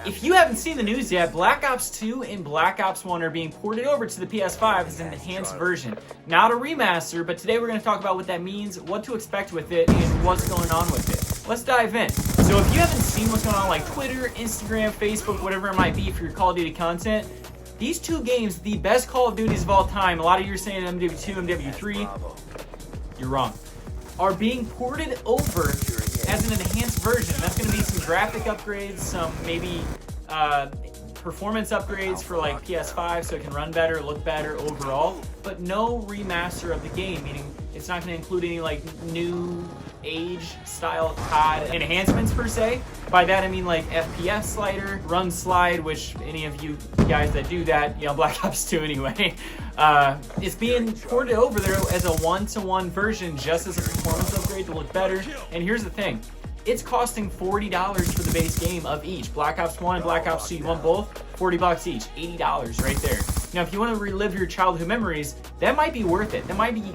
If you haven't seen the news yet, Black Ops 2 and Black Ops 1 are being ported over to the PS5 as an enhanced version. Not a remaster, but today we're going to talk about what that means, what to expect with it, and what's going on with it. Let's dive in. So if you haven't seen what's going on like Twitter, Instagram, Facebook, whatever it might be for your Call of Duty content, these two games, the best Call of Duties of all time, a lot of you are saying MW2, MW3, you're wrong, are being ported over as an enhanced version. That's going to be some graphic upgrades, some maybe performance upgrades for like PS5 so it can run better, look better overall, but no remaster of the game, meaning it's not going to include any like new age style COD enhancements per se. By that I mean like FPS slider, run slide, which any of you guys that do that, you know, Black Ops 2 anyway, it's being ported over there as a one-to-one version just as a performance upgrade to look better. And here's the thing, it's costing $40 for the base game of each. Black Ops 1 and Black Ops 2, you want both? $40 each, $80 right there. Now if you want to relive your childhood memories, that might be worth it. That might be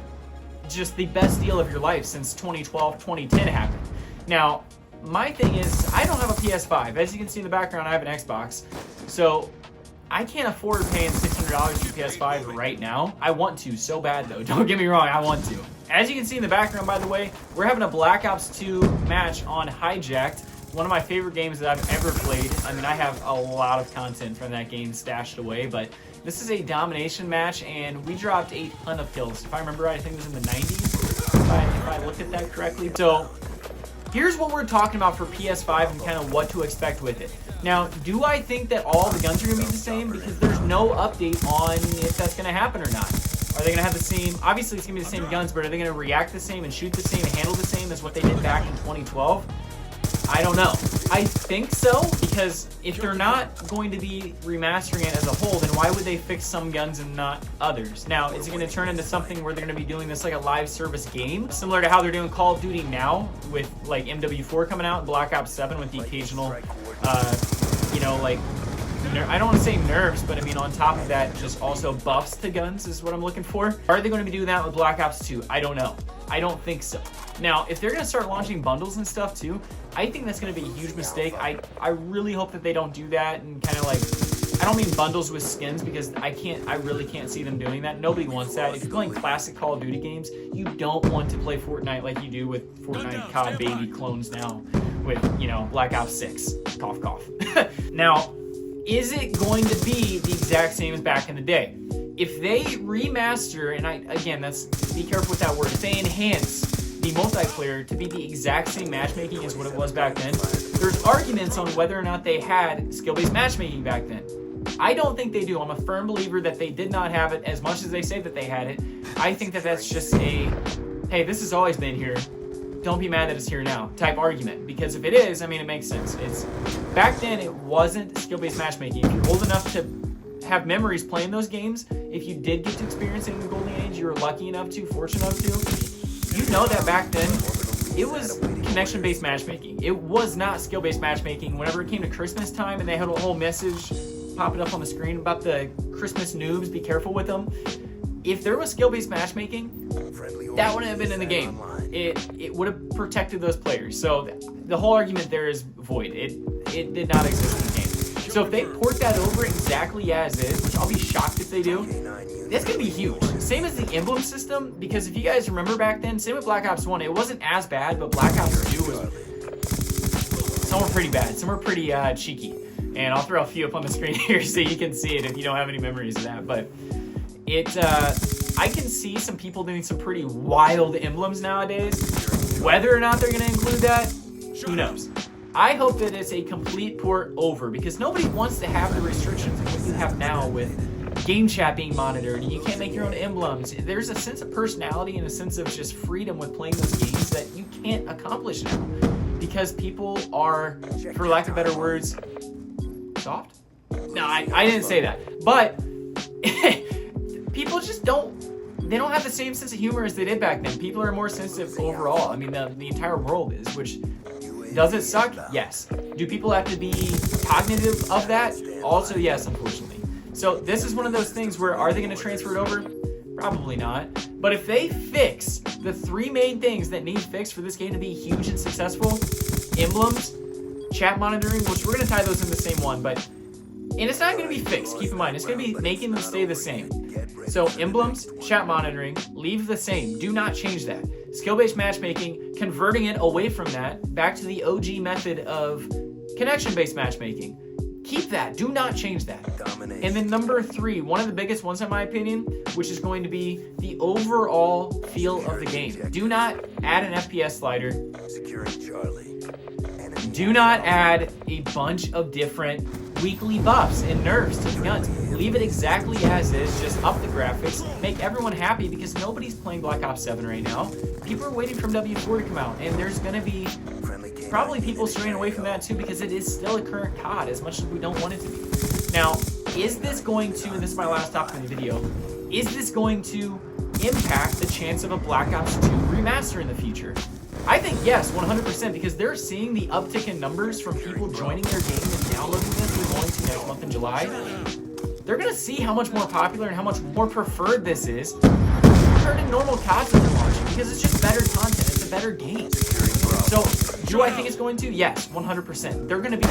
just the best deal of your life since 2012, 2010 happened. Now, my thing is, I don't have a PS5. As you can see in the background, I have an Xbox. So I can't afford paying $600 for PS5 right now. I want to so bad though. Don't get me wrong, I want to. As you can see in the background, by the way, we're having a Black Ops 2 match on Hijacked. One of my favorite games that I've ever played. I mean, I have a lot of content from that game stashed away, but this is a domination match, and we dropped a ton of kills. If I remember right, I think it was in the 90s, if I looked at that correctly. So here's what we're talking about for PS5 and kind of what to expect with it. Now, do I think that all the guns are going to be the same? Because there's no update on if that's going to happen or not. Are they going to have the same, obviously it's going to be the same guns, but are they going to react the same and shoot the same and handle the same as what they did back in 2012? I don't know. I think so, because if they're not going to be remastering it as a whole, then why would they fix some guns and not others? Now, is it going to turn into something where they're going to be doing this like a live service game, similar to how they're doing Call of Duty now with like MW4 coming out and Black Ops 7 with the occasional, you know, like, I don't want to say nerfs, but I mean on top of that, just also buffs to guns is what I'm looking for. Are they going to be doing that with Black Ops 2? I don't know. I don't think so. Now, if they're going to start launching bundles and stuff too, I think that's going to be a huge mistake. I really hope that they don't do that and kind of like, I don't mean bundles with skins because I really can't see them doing that. Nobody wants that. If you're playing classic Call of Duty games, you don't want to play Fortnite like you do with Fortnite COD baby clones now with, you know, Black Ops 6. Cough, cough. Now, is it going to be the exact same as back in the day? If they remaster, and again, be careful with that word, if they enhance the multiplayer to be the exact same matchmaking as what it was back then, there's arguments on whether or not they had skill-based matchmaking back then. I don't think they do. I'm a firm believer that they did not have it as much as they say that they had it. I think that that's just a, hey, this has always been here, don't be mad that it's here now type argument. Because if it is, I mean, it makes sense. It's back then it wasn't skill-based matchmaking. If you're old enough to have memories playing those games, if you did get to experience it in the golden age, you were lucky enough to, fortunate enough to, you know that back then it was connection-based matchmaking. It was not skill-based matchmaking. Whenever it came to Christmas time and they had a whole message popping up on the screen about the Christmas noobs, be careful with them. If there was skill-based matchmaking, that wouldn't have been in the game. It would have protected those players. So the whole argument there is void. It did not exist in the game. So if they port that over exactly as is, which I'll be shocked if they do, that's going to be huge. Same as the emblem system, because if you guys remember back then, same with Black Ops 1, it wasn't as bad, but Black Ops 2 was, some were pretty bad, some were pretty cheeky. And I'll throw a few up on the screen here so you can see it if you don't have any memories of that. But I can see some people doing some pretty wild emblems nowadays. Whether or not they're going to include that, who knows? I hope that it's a complete port over, because nobody wants to have the restrictions of what you have now with game chat being monitored and you can't make your own emblems. There's a sense of personality and a sense of just freedom with playing those games that you can't accomplish now, because people are, for lack of better words, soft? No, I didn't say that. But people just don't have the same sense of humor as they did back then. People are more sensitive overall. I mean, the entire world is, which, does it suck? Yes. Do people have to be cognitive of that? Also, yes, unfortunately. So this is one of those things where, are they going to transfer it over? Probably not. But if they fix the three main things that need fixed for this game to be huge and successful, emblems, chat monitoring, which we're going to tie those in the same one, but and it's not going to be fixed. Keep in mind, it's going to be making them stay the same. So emblems, chat monitoring, leave the same. Do not change that. Skill-based matchmaking, converting it away from that back to the OG method of connection-based matchmaking. Keep that. Do not change that. And then number 3, one of the biggest ones in my opinion, which is going to be the overall feel of the game. Do not add an FPS slider. Do not add a bunch of different weekly buffs and nerfs to the guns. Leave it exactly as is, just up the graphics, make everyone happy because nobody's playing Black Ops 7 right now. People are waiting for W4 to come out, and there's going to be probably people straying away from that too because it is still a current COD as much as we don't want it to be. Now, is this going to, and this is my last topic in the video, is this going to impact the chance of a Black Ops 2 remaster in the future? I think yes, 100%, because they're seeing the uptick in numbers from people joining their game and downloading this. We're going to next month in July. They're going to see how much more popular and how much more preferred this is compared to normal CODs that they're launching because it's just better content. It's a better game. So, do I think it's going to? Yes, 100%. They're going to be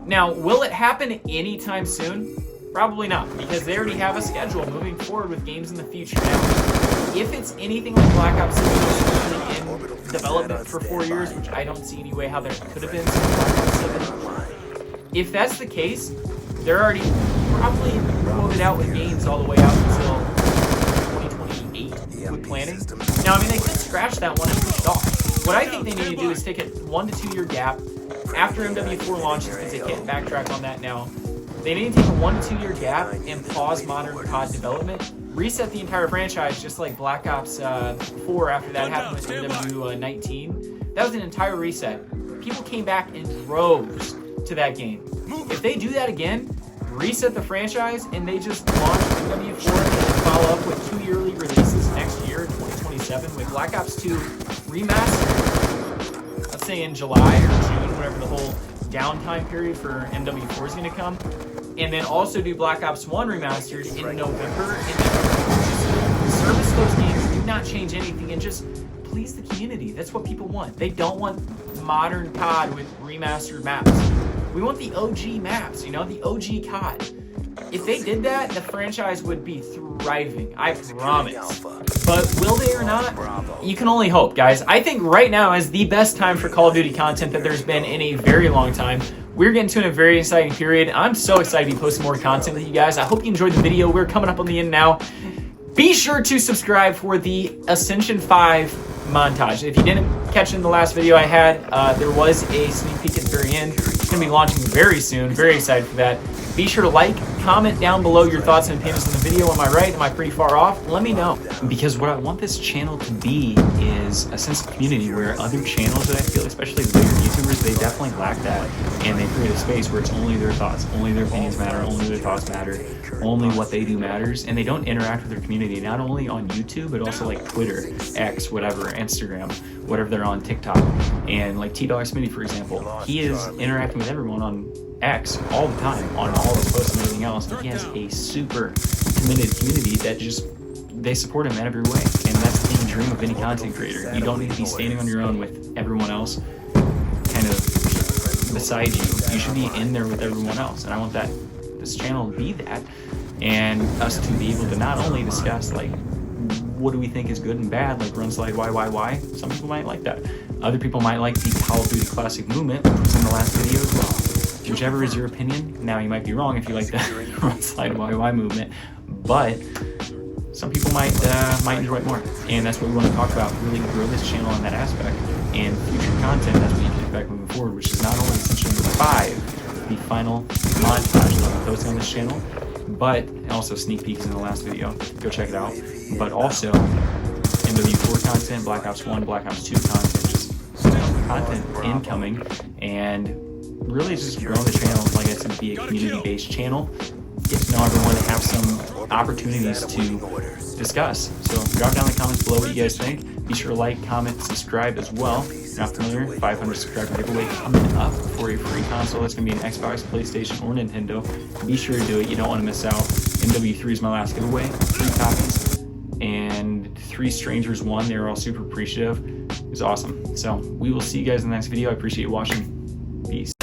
Now, will it happen anytime soon? Probably not, because they already have a schedule moving forward with games in the future. Now, if it's anything like Black Ops 6 in development for 4 years, which I don't see any way how there could have been Black Ops 7, if that's the case, they're already probably quoted out with games all the way out until 2028 with planning. Now, I mean, they could scratch that one and push it off. What I think they need to do is take a 1 to 2 year gap after MW4 launches, because they can't backtrack on that now. They need to take a 1 to 2 year gap and pause modern COD development, reset the entire franchise just like Black Ops 4 after that happened with MW19. That was an entire reset. People came back in droves to that game. If they do that again, reset the franchise, and they just launch MW4 and follow up with 2 yearly releases next year, 2027, with Black Ops 2 Remastered, let's say in July or June, whenever the whole downtime period for MW4 is going to come, and then also do Black Ops 1 Remastered in November, and then service those games, do not change anything, and just please the community. That's what people want. They don't want modern COD with remastered maps. We want the OG maps, you know, the OG COD. If they did that, the franchise would be thriving, I promise. But will they or not? You can only hope, guys. I think right now is the best time for Call of Duty content that there's been in a very long time. We're getting to a very exciting period. I'm so excited to be posting more content with you guys. I hope you enjoyed the video. We're coming up on the end now. Be sure to subscribe for the Ascension 5 montage. If you didn't catch in the last video I had, there was a sneak peek at the very end. It's going to be launching very soon. Very excited for that. Be sure to like, comment down below your thoughts and opinions on the video. Am I right? Am I pretty far off? Let me know. Because what I want this channel to be is a sense of community where other channels that I feel, especially the bigger YouTubers, they definitely lack that. And they create a space where it's only their thoughts, only their opinions matter, only their thoughts matter, only what they do matters. And they don't interact with their community, not only on YouTube, but also like Twitter, X, whatever, Instagram, whatever they're on, TikTok. And like T-Smitty, for example, he is interacting with everyone on X all the time, on all his posts and everything else. But he has a super committed community that just, they support him in every way. And that's the dream of any content creator. You don't need to be standing on your own with everyone else kind of beside you. You should be in there with everyone else. And I want that, this channel to be that, and us to be able to not only discuss like what do we think is good and bad, like run slide why. Some people might like that. Other people might like the Call of Duty Classic movement, which was in the last video as well. Whichever is your opinion. Now you might be wrong if you like the run slide why movement, but some people might enjoy it more. And that's what we want to talk about, really grow this channel in that aspect. And future content, that's what you can expect moving forward, which is not only Ascension 5, the final montage that I'm posting on this channel, but also sneak peeks in the last video. Go check it out. But also MW4 content, Black Ops 1, Black Ops 2 content, just content incoming, and really just growing the channel, like I said, to be a community-based channel. Get to know everyone and have some opportunities to discuss. So drop down in the comments below what you guys think. Be sure to like, comment, subscribe as well. If you're not familiar, 500 subscriber giveaway coming up for a free console. That's going to be an Xbox, PlayStation, or Nintendo. Be sure to do it. You don't want to miss out. MW3 is my last giveaway. 3 copies. And 3 strangers won. They were all super appreciative. It was awesome. So we will see you guys in the next video. I appreciate you watching. Peace.